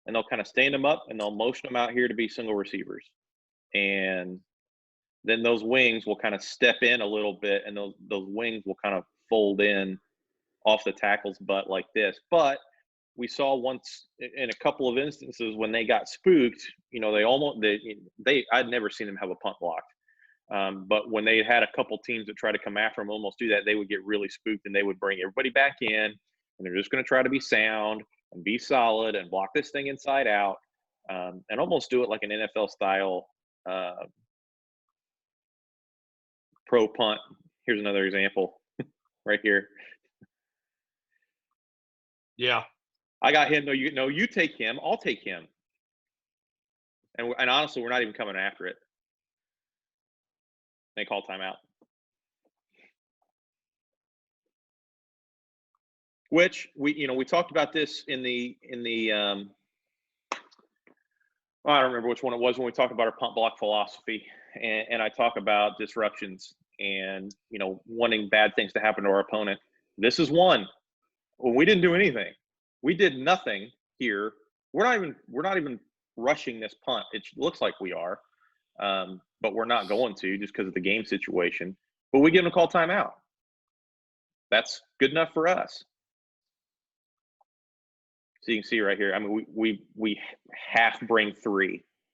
and they'll kind of stand them up and they'll motion them out here to be single receivers. And then those wings will kind of step in a little bit, and those wings will kind of fold in off the tackle's butt like this. But we saw once in a couple of instances when they got spooked, I'd never seen them have a punt blocked. But when they had a couple teams that try to come after them, almost do that, they would get really spooked and they would bring everybody back in, and they're just going to try to be sound and be solid and block this thing inside out, and almost do it like an NFL style pro punt. Here's another example right here.
Yeah.
I got him. No, you take him. I'll take him. And honestly, we're not even coming after it. They call timeout. Which we talked about this in the I don't remember which one it was when we talked about our punt block philosophy, and I talk about disruptions and wanting bad things to happen to our opponent. This is one. Well, we didn't do anything. We did nothing here. We're not even rushing this punt. It looks like we are, but we're not going to, just because of the game situation. But we give them a call timeout. That's good enough for us. So you can see right here. I mean, we half bring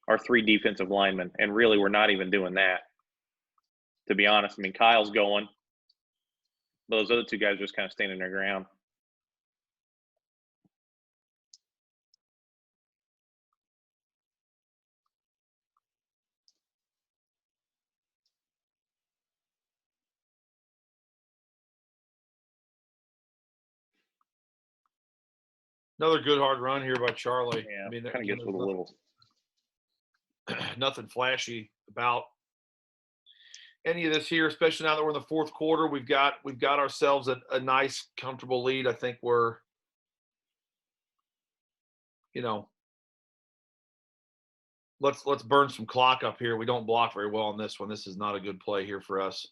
our three defensive linemen, and really we're not even doing that. To be honest, I mean, Kyle's going. Those other two guys are just kind of standing their ground.
Another good hard run here by Charlie.
Yeah,
I mean,
kind of gets with a little.
Nothing flashy about any of this here, especially now that we're in the fourth quarter. We've got ourselves a nice, comfortable lead. I think we're, let's burn some clock up here. We don't block very well on this one. This is not a good play here for us.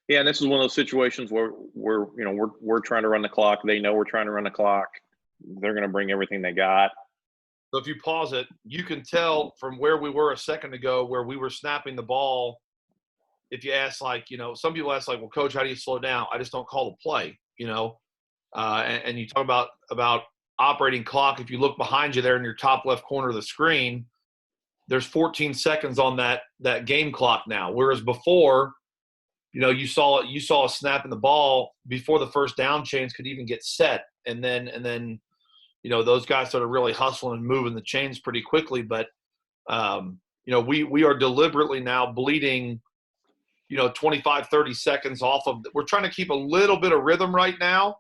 Yeah, and this is one of those situations where we're trying to run the clock. They know we're trying to run the clock. They're going to bring everything they got.
So if you pause it, you can tell from where we were a second ago, where we were snapping the ball. If you ask, some people ask, well, Coach, how do you slow down? I just don't call the play, and you talk about operating clock. If you look behind you there in your top left corner of the screen, there's 14 seconds on that game clock now. Whereas before, you saw a snap in the ball before the first down chains could even get set. And then those guys started really hustling and moving the chains pretty quickly. But we are deliberately now bleeding, 25, 30 seconds off of – we're trying to keep a little bit of rhythm right now.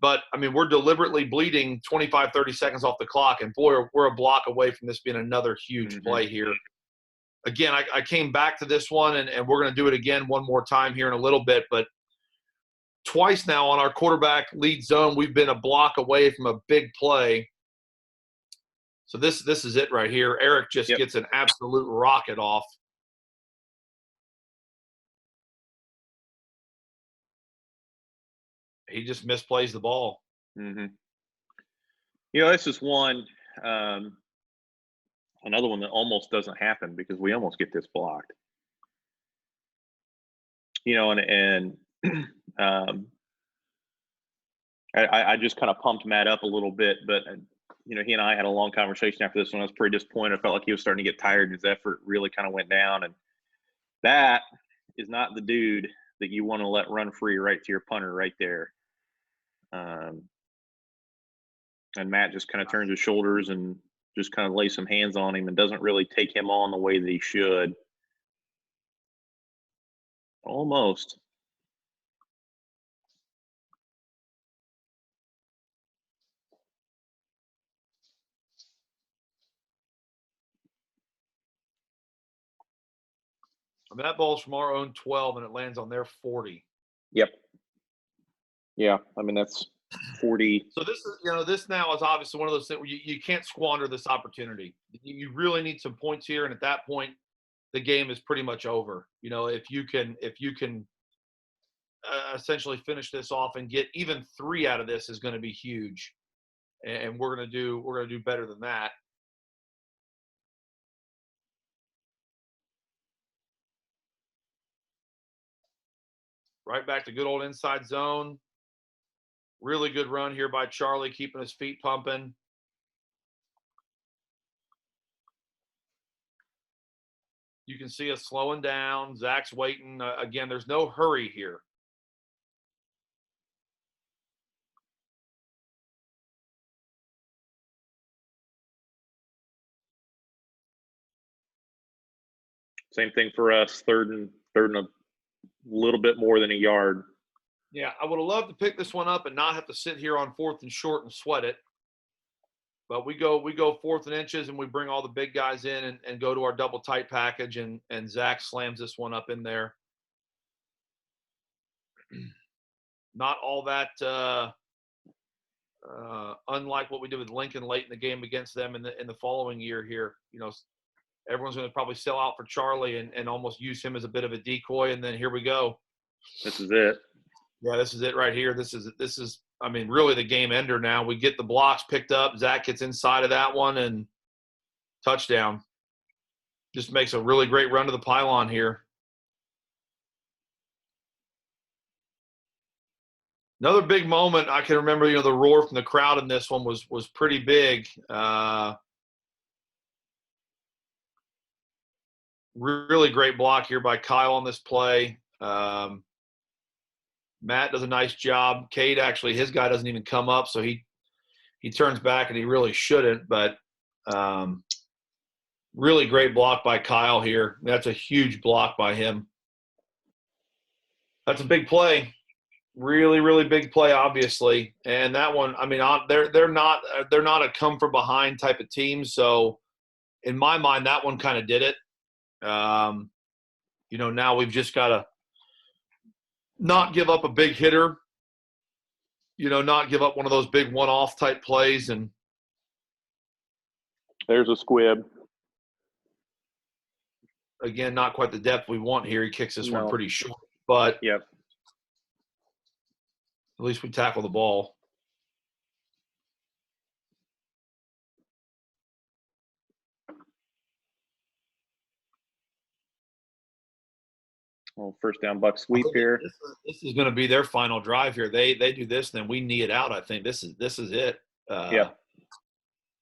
But, I mean, we're deliberately bleeding 25, 30 seconds off the clock. And, boy, we're a block away from this being another huge play here. Again, I came back to this one, and we're going to do it again one more time here in a little bit. But twice now on our quarterback lead zone, we've been a block away from a big play. So this is it right here. Eric just gets an absolute rocket off. He just misplays the ball.
Mm-hmm. This is one, another one that almost doesn't happen because we almost get this blocked. I just kind of pumped Matt up a little bit, but he and I had a long conversation after this one. I was pretty disappointed. I felt like he was starting to get tired. His effort really kind of went down, and that is not the dude that you want to let run free right to your punter right there. And Matt just kind of turns his shoulders and just kind of lays some hands on him and doesn't really take him on the way that he should. Almost.
I mean, that ball's from our own 12, and it lands on their 40.
Yep. Yeah, I mean, that's 40.
So this is, this now is obviously one of those things where you can't squander this opportunity. You really need some points here, and at that point, the game is pretty much over. If you can essentially finish this off and get even 3 out of this is going to be huge, and we're going to do better than that. Right back to good old inside zone. Really good run here by Charlie, keeping his feet pumping. You can see us slowing down. Zach's waiting. Again, there's no hurry here.
Same thing for us. Third and a little bit more than a yard.
Yeah, I would have loved to pick this one up and not have to sit here on 4th and short and sweat it. But we go 4th and inches, and we bring all the big guys in and go to our double tight package, and Zach slams this one up in there. Not all that unlike what we did with Lincoln late in the game against them in the following year here. Everyone's going to probably sell out for Charlie and almost use him as a bit of a decoy, and then here we go.
This is it.
Yeah, this is it right here. This is I mean, really the game ender now. We get the blocks picked up. Zach gets inside of that one, and touchdown. Just makes a really great run to the pylon here. Another big moment, I can remember, the roar from the crowd in this one was pretty big. Really great block here by Kyle on this play. Matt does a nice job. Cade, actually, his guy doesn't even come up, so he turns back, and he really shouldn't. But really great block by Kyle here. That's a huge block by him. That's a big play. Really, really big play, obviously. And that one, I mean, they're not a come from behind type of team. So in my mind, that one kind of did it. Now we've just got to not give up a big hitter, not give up one of those big one-off type plays. And
there's a squib.
Again, not quite the depth we want here. He kicks this one pretty short, but
yep.
At least we tackle the ball.
Well, first down buck sweep here.
This is going to be their final drive here. They do this, and then we knee it out. I think this is it.
Yeah.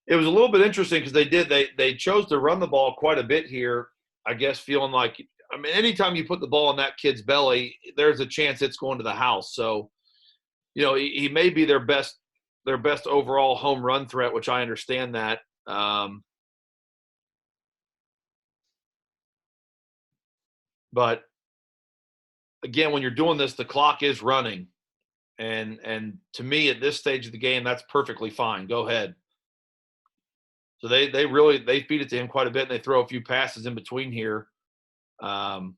It was a little bit interesting because they chose to run the ball quite a bit here. I guess feeling like, I mean, anytime you put the ball in that kid's belly, there's a chance it's going to the house. So, he may be their best overall home run threat, which I understand that. But again, when you're doing this, the clock is running. And to me, at this stage of the game, that's perfectly fine. Go ahead. So they really feed it to him quite a bit, and they throw a few passes in between here. But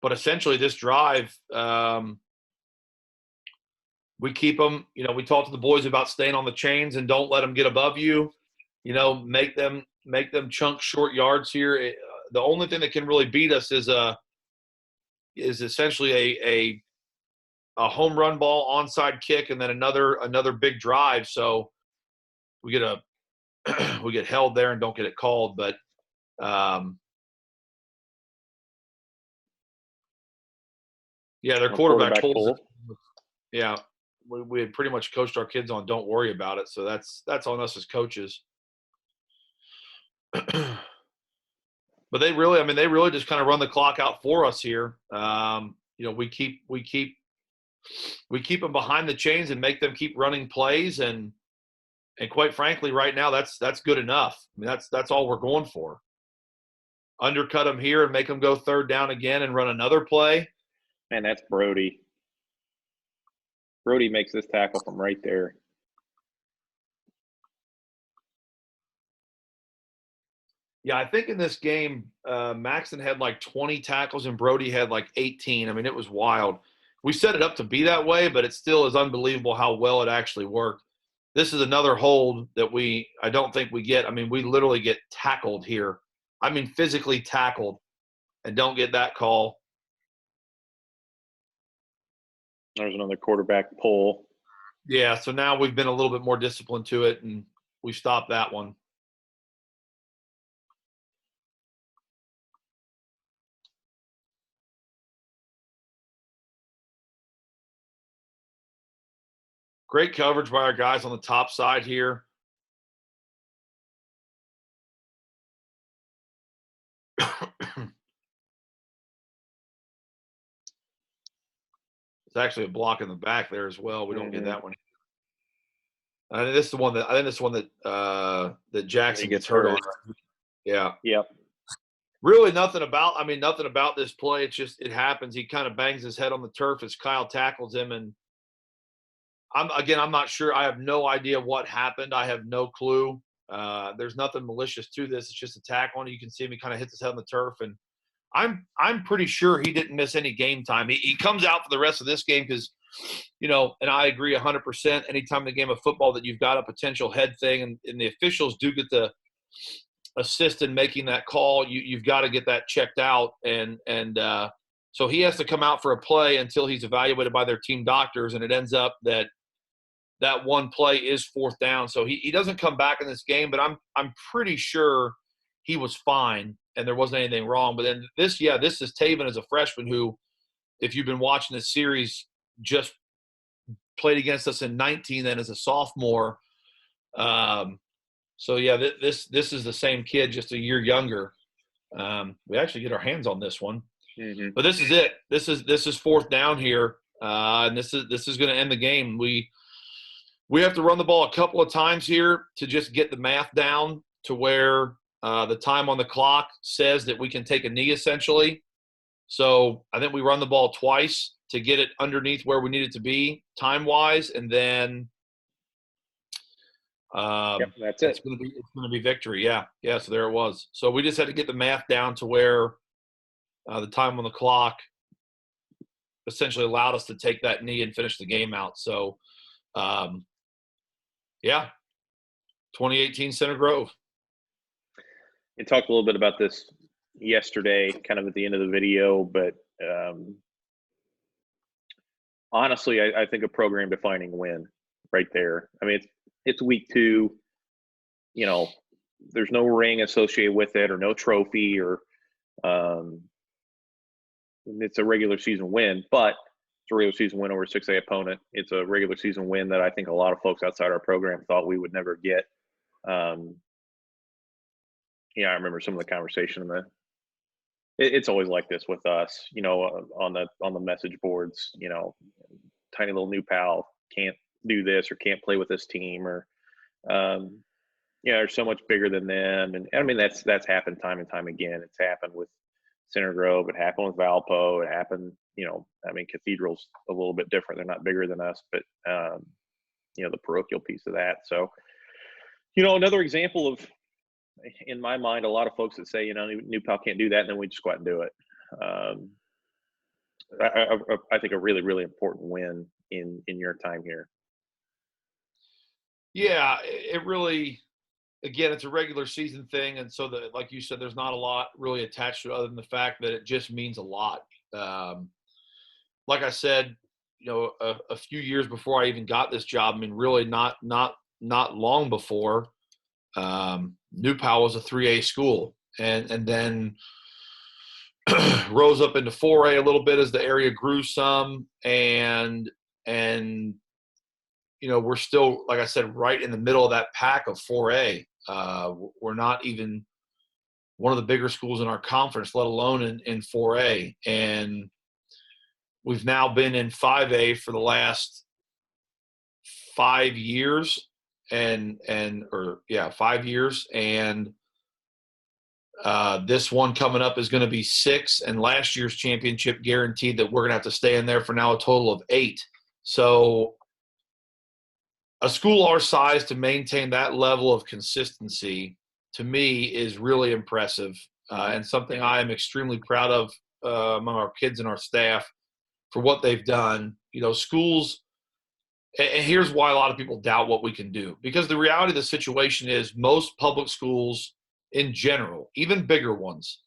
essentially, this drive, we keep them. We talk to the boys about staying on the chains and don't let them get above you. Make them chunk short yards here. The only thing that can really beat us is essentially a home run ball, onside kick, and then another big drive. So we get we get held there and don't get it called. But yeah, their quarterback pulls. Yeah, we had pretty much coached our kids on don't worry about it. So that's on us as coaches. But they really just kind of run the clock out for us here. We keep them behind the chains and make them keep running plays, and quite frankly, right now that's good enough. I mean, that's all we're going for. Undercut them here and make them go third down again and run another play.
Man, that's Brody. Brody makes this tackle from right there.
Yeah, I think in this game, Maxton had like 20 tackles and Brody had like 18. I mean, it was wild. We set it up to be that way, but it still is unbelievable how well it actually worked. This is another hold that I don't think we get. I mean, we literally get tackled here. I mean, physically tackled, and don't get that call.
There's another quarterback pull.
Yeah, so now we've been a little bit more disciplined to it, and we stopped that one. Great coverage by our guys on the top side here. It's actually a block in the back there as well. We don't get that one. I think this is the one that Jackson gets hurt on. Yeah.
Yep.
Really nothing about this play. It's just it happens. He kind of bangs his head on the turf as Kyle tackles him, and I'm not sure. I have no idea what happened. I have no clue. There's nothing malicious to this. It's just a tackle on. You can see him. He kind of hits his head on the turf, and I'm pretty sure he didn't miss any game time. He comes out for the rest of this game because, and I agree 100%. Anytime in the game of football that you've got a potential head thing, and the officials do get to assist in making that call, you've got to get that checked out, and so he has to come out for a play until he's evaluated by their team doctors, and it ends up that one play is fourth down. So he doesn't come back in this game, but I'm pretty sure he was fine and there wasn't anything wrong. But then this is Taven as a freshman who, if you've been watching this series, just played against us in 19 then as a sophomore. So yeah, this is the same kid, just a year younger. We actually get our hands on this one, but this is it. This is fourth down here, and this is going to end the game. We have to run the ball a couple of times here to just get the math down to where the time on the clock says that we can take a knee essentially. So I think we run the ball twice to get it underneath where we need it to be time-wise, and then
that's it.
It's going to be victory. Yeah. So there it was. So we just had to get the math down to where the time on the clock essentially allowed us to take that knee and finish the game out. So, 2018 Center Grove.
You talked a little bit about this yesterday, kind of at the end of the video, but honestly, I think a program-defining win right there. I mean, it's week 2. There's no ring associated with it or no trophy or it's a regular season win, but it's a regular season win over a 6A opponent. It's a regular season win that I think a lot of folks outside our program thought we would never get. I remember some of the conversation. It's always like this with us, on the message boards. Tiny little new pal can't do this or can't play with this team, or they're so much bigger than them. And I mean that's happened time and time again. It's happened with Center Grove. It happened with Valpo. It happened, I mean, Cathedral's a little bit different. They're not bigger than us, but, the parochial piece of that. So, another example of, in my mind, a lot of folks that say, New Pal can't do that, and then we just go out and do it. I think a really, really important win in your time here.
Yeah, it really, again, it's a regular season thing. And so like you said, there's not a lot really attached to it other than the fact that it just means a lot. Like I said, a few years before I even got this job, I mean, really not long before, New Pal was a 3A school, and then rose up into 4A a little bit as the area grew some, and we're still, like I said, right in the middle of that pack of 4A. We're not even one of the bigger schools in our conference, let alone in 4A, and we've now been in 5A for the last 5 years, 5 years, and this one coming up is going to be 6, and last year's championship guaranteed that we're going to have to stay in there for now a total of 8. So a school our size to maintain that level of consistency, to me, is really impressive, and something I am extremely proud of among our kids and our staff for what they've done. Schools, and here's why a lot of people doubt what we can do, because the reality of the situation is most public schools in general, even bigger ones,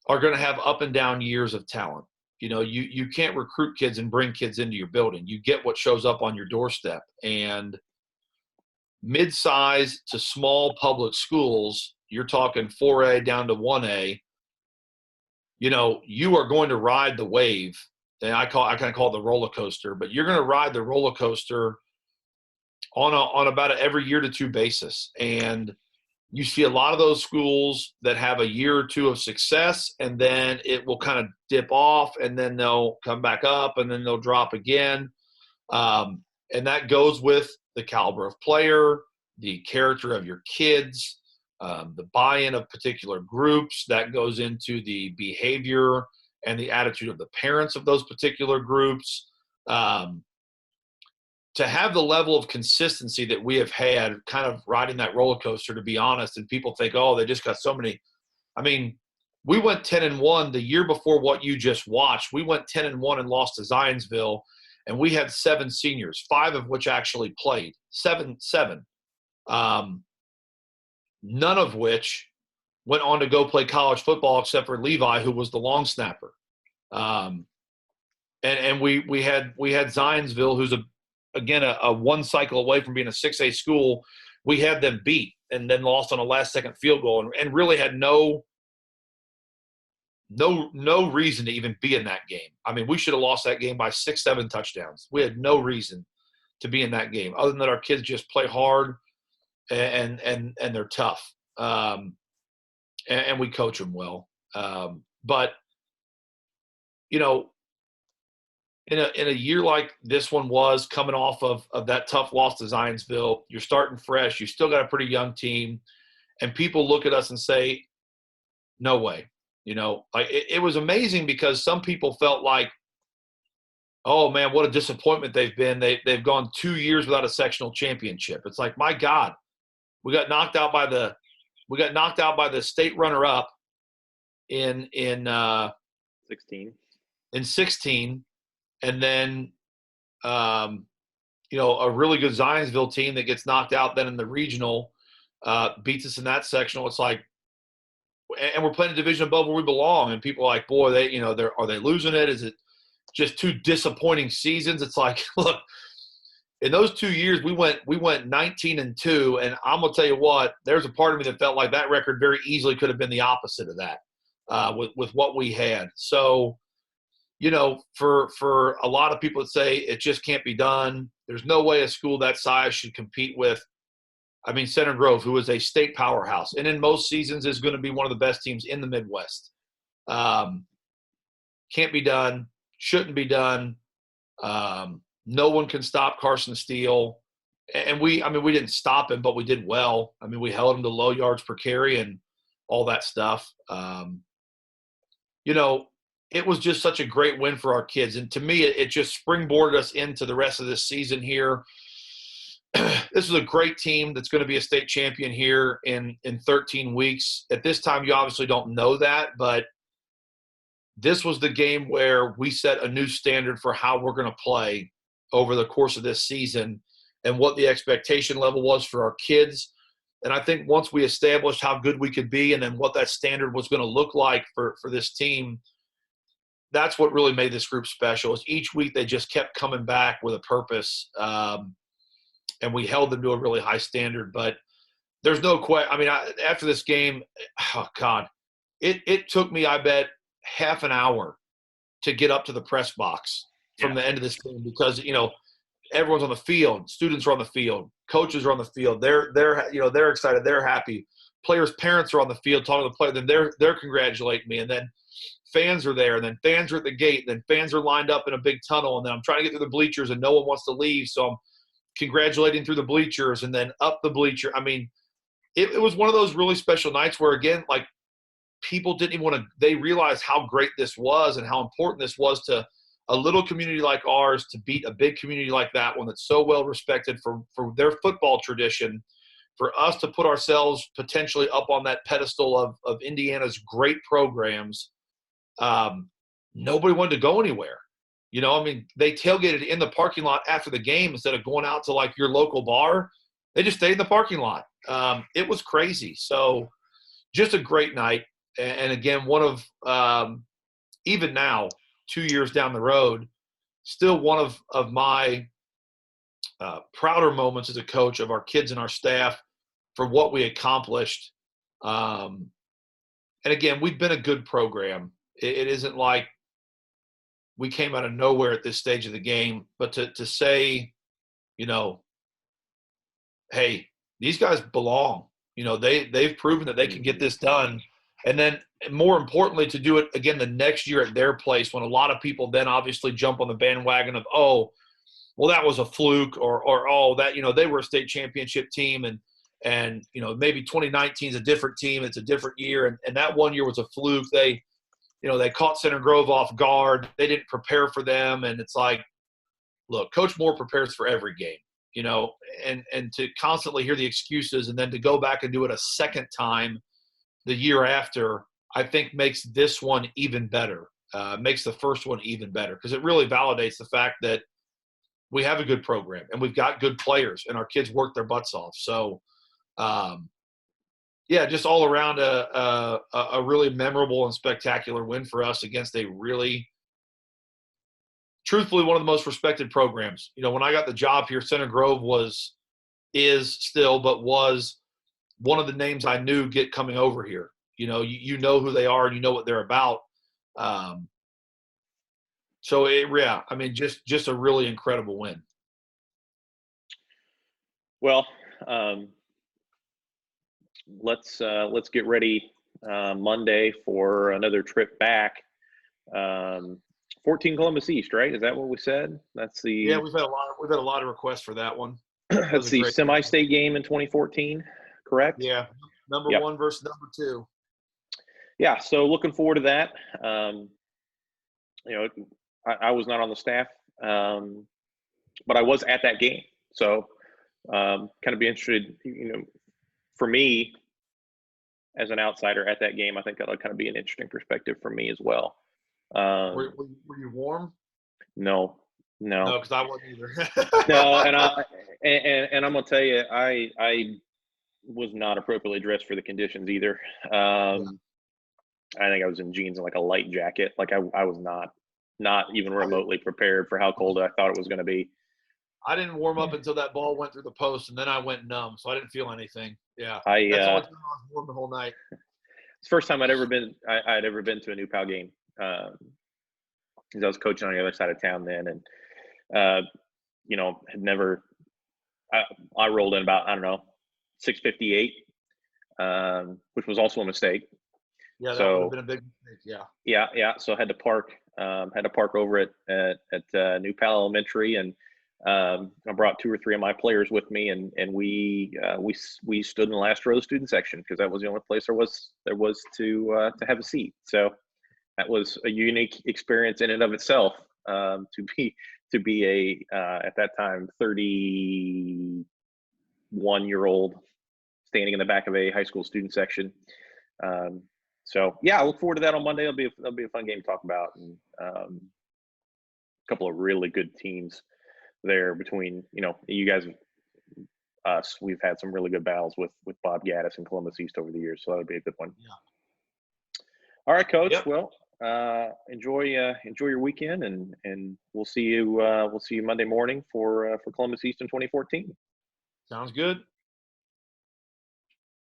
are going to have up and down years of talent. You can't recruit kids and bring kids into your building. You get what shows up on your doorstep. And mid-size to small public schools, you're talking 4A down to 1A, you are going to ride the wave. And I kind of call it the roller coaster, but you're going to ride the roller coaster on about an every year to 2 basis. And you see a lot of those schools that have a year or 2 of success, and then it will kind of dip off, and then they'll come back up, and then they'll drop again. And that goes with the caliber of player, the character of your kids, the buy-in of particular groups. That goes into the behavior and the attitude of the parents of those particular groups. To have the level of consistency that we have had kind of riding that roller coaster, to be honest, and people think, oh, they just got so many. I mean, we went 10-1 the year before what you just watched. We went 10-1 and lost to Zionsville, and we had 7 seniors, 5 of which actually played. Seven. None of which went on to go play college football except for Levi, who was the long snapper. And we had Zionsville, who's a one cycle away from being a 6A school. We had them beat and then lost on a last-second field goal, and really had no reason to even be in that game. I mean, we should have lost that game by 6-7 touchdowns. We had no reason to be in that game other than that our kids just play hard and they're tough, and we coach them well. But in a year like this one was, coming off of that tough loss to Zionsville, you're starting fresh. You still got a pretty young team, and people look at us and say, "No way." Like it was amazing because some people felt like, "Oh man, what a disappointment they've been. They've gone 2 years without a sectional championship." It's like, my God, we got knocked out by the state runner-up in
16.
In 16. And then, a really good Zionsville team that gets knocked out then in the regional beats us in that sectional. It's like, and we're playing a division above where we belong. And people are like, boy, are they losing it? Is it just 2 disappointing seasons? It's like, look, in those 2 years, we went 19-2, and I'm gonna tell you what, there's a part of me that felt like that record very easily could have been the opposite of that with what we had. So. For a lot of people that say it just can't be done, there's no way a school that size should compete with, Center Grove, who is a state powerhouse, and in most seasons is going to be one of the best teams in the Midwest. Can't be done, shouldn't be done. No one can stop Carson Steele. And we didn't stop him, but we did well. We held him to low yards per carry and all that stuff. you know, it was just such a great win for our kids. And to me, it just springboarded us into the rest of this season here. This is a great team that's going to be a state champion here in 13 weeks. At this time, you obviously don't know that, but this was the game where we set a new standard for how we're going to play over the course of this season and what the expectation level was for our kids. And I think once we established how good we could be and then what that standard was going to look like for this team, that's what really made this group special. Is each week they just kept coming back with a purpose, and we held them to a really high standard. But there's no question. I mean, after this game, oh God, it took me, I bet, half an hour to get up to the press box from the end of this game because everyone's on the field, students are on the field, coaches are on the field. They're excited, they're happy. Players' parents are on the field talking to the player, then they're congratulating me, and then fans are there, and then fans are at the gate, and then fans are lined up in a big tunnel, and then I'm trying to get through the bleachers, and no one wants to leave, so I'm congratulating through the bleachers and then up the bleacher. I mean, it was one of those really special nights where, again, like, people didn't even want to – they realized how great this was and how important this was to a little community like ours to beat a big community like that one that's so well respected for their football tradition, for us to put ourselves potentially up on that pedestal of Indiana's great programs. Nobody wanted to go anywhere. I mean, they tailgated in the parking lot after the game instead of going out to, like, your local bar. They just stayed in the parking lot. It was crazy. So just a great night. And again, one of even now, 2 years down the road, still one of my prouder moments as a coach of our kids and our staff for what we accomplished. And again, we've been a good program. It isn't like we came out of nowhere at this stage of the game, but to say, hey, these guys belong. They've proven that they can get this done. And then more importantly, to do it again the next year at their place when a lot of people then obviously jump on the bandwagon of, oh, well, that was a fluke or oh, that, they were a state championship team and maybe 2019 is a different team. It's a different year. And that one year was a fluke. They caught Center Grove off guard. They didn't prepare for them. And it's like, look, Coach Moore prepares for every game, and to constantly hear the excuses and then to go back and do it a second time the year after, I think makes this one even better, makes the first one even better because it really validates the fact that we have a good program and we've got good players and our kids work their butts off. So, just all around a really memorable and spectacular win for us against a really, truthfully, one of the most respected programs. When I got the job here, Center Grove was one of the names I knew coming over here. You know who they are and you know what they're about. Just a really incredible win.
Well, let's get ready Monday for another trip back. 14 Columbus East, right? Is that what we said? That's the
we've had a lot of requests for that one.
That's the semi-state game in 2014, correct?
Yeah, number one versus number two.
Yeah, so looking forward to that. I was not on the staff, but I was at that game. So kind of be interested, for me as an outsider at that game, I think that'll kind of be an interesting perspective for me as well.
Were you warm?
No,
because I wasn't either.
No, and I'm gonna tell you, I was not appropriately dressed for the conditions either. I think I was in jeans and like a light jacket. Like I was not even remotely prepared for how cold I thought it was going to be.
I didn't warm up until that ball went through the post, and then I went numb, so I didn't feel anything. Yeah,
that's
the only time I was warm the whole night.
It's the first time I'd ever been to a New Pal game. Because I was coaching on the other side of town then, and had never. I rolled in about 6:58, which was also a mistake.
Yeah, that would have been a big mistake. Yeah.
Yeah. So I had to park over at New Pal Elementary, and I brought 2 or 3 of my players with me, and we stood in the last row of the student section because that was the only place there was to have a seat. So that was a unique experience in and of itself. To be a at that time 31-year-old standing in the back of a high school student section. Um, so yeah, I look forward to that on Monday. It'll be a fun game to talk about, and a couple of really good teams there between you guys, us. We've had some really good battles with Bob Gaddis and Columbus East over the years, so that'll be a good one.
Yeah.
All right, Coach.
Yep.
Well, enjoy your weekend, and we'll see you Monday morning for Columbus East in 2014.
Sounds good.